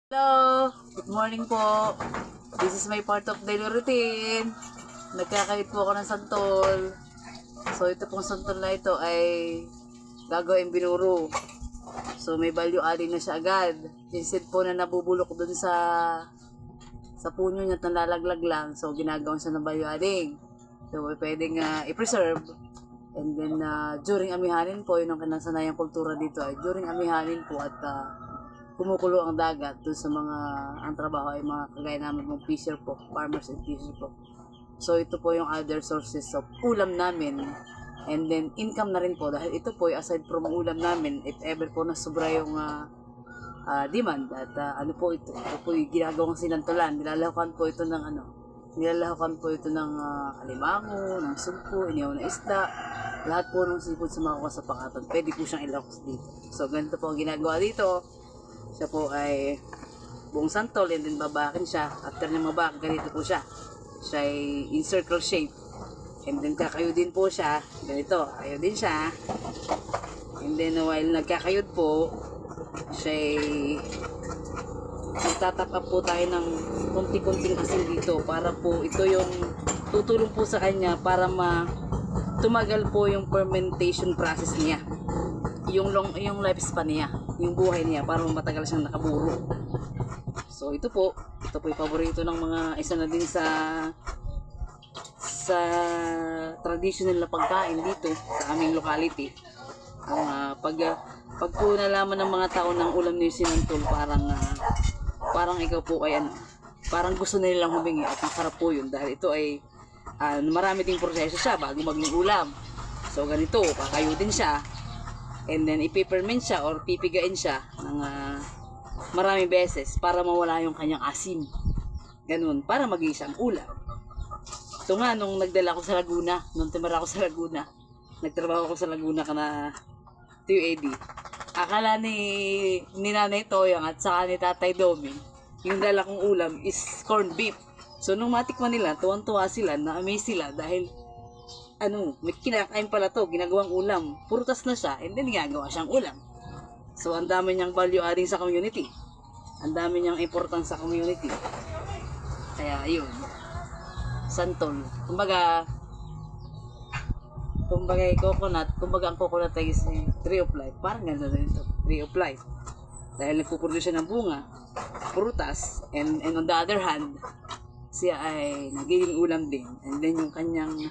Hello! Good morning po. This is my part of daily routine. Nagkakayod po ako ng santol. So ito pong santol na ito ay gagawin binuro. So may value adding na siya agad. Instead po na nabubulok dun sa punyo niya at nalalaglag lang. So ginagawa siya ng value adding. So pwedeng i-preserve. And then during amihanin po, yun ang kinasanayang kultura dito ay during amihanin po at kumukulo ang dagat doon sa mga ang trabaho ay mga kagaya namin mga fisher po, farmers and fisher po. So ito po yung other sources of ulam namin and then income na rin po dahil ito po aside from ulam namin if ever po na sobra yung demand at ano po ito po yung ginagawang sinantulan, nilalahukan po ito ng alimango, ng sumpo, inihaw na isda, lahat po ng seafood sa mga kasapangatan pwede po siyang ilahos dito. So ganito po ang ginagawa dito. Siya po ay buong santol and then babakin siya. After na mabak, ganito po siya. Siya ay in circle shape. And then kakayo din po siya. Ganito, kayo din siya. And then while nagkakayod po, siya ay magtatap up po tayo ng konti-konting asin dito para po ito yung tutulong po sa kanya para tumagal po yung fermentation process niya. Yung lifespan niya, yung buhay niya para matagal siyang nakaburo. So ito po yung paborito ng mga isa na din sa traditional na pagkain dito sa aming locality. Pag po nalaman ng mga tao ng ulam ni sinantol, parang ikaw po ay parang gusto na nilang humingi at masarap po yun dahil ito ay marami ding proseso siya bago maging ulam. So ganito, kakayutin siya. And then ipiperment siya or pipigain siya ng maraming beses para mawala yung kanyang asim. Ganun, para maging siyang ulam. Ito nga, nung nagdala ko sa Laguna, nung timara ko sa Laguna, nagtrabaho ko sa Laguna kana TUAD. Akala ni Nanay Toyang at saka ni Tatay Domi, yung dala kong ulam is corned beef. So nung matikman nila, tuwang-tuwa sila, na-amaze sila dahil may kinakain pala to, ginagawang ulam. Prutas na siya, and then ginagawa siyang ulam. So, ang dami niyang value adding sa community. Ang dami niyang importance sa community. Kaya, yun. Santol. Kumbaga ang coconut ay tree of life. Parang ganda na ito. Tree of life. Dahil nagpuproduce siya ng bunga, prutas, and on the other hand, siya ay nagiging ulam din. And then yung kanyang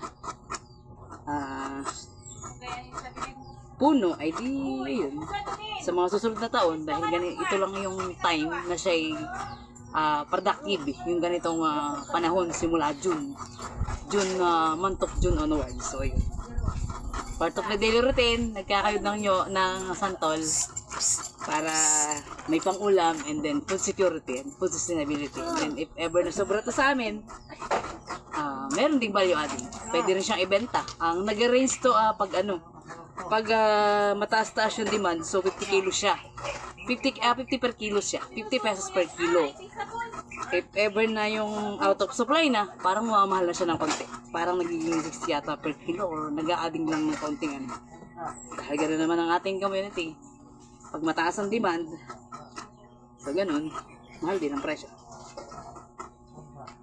puno ay yun sa mga susunod na taon dahil ito lang yung time na siya ay productive yung ganitong panahon simula month of June onwards. So yun, part of the daily routine, nagkakayod ng santol para may pang ulam and then food security and food sustainability. And then if ever na sobra to sa amin, meron ding value adding. Pwede rin siyang ibenta. Ang nag-range to pag mataas-taas yung demand, so 50 kilos siya. 50 per kilo siya. 50 pesos per kilo. If ever na yung out of supply na, parang mamahal na siya ng konti. Parang nagiging 60 yata per kilo or nag-a-adding lang ng konting Dahil gano'n naman ang ating community. Pag mataas ang demand, so ganun, mahal din ang presyo.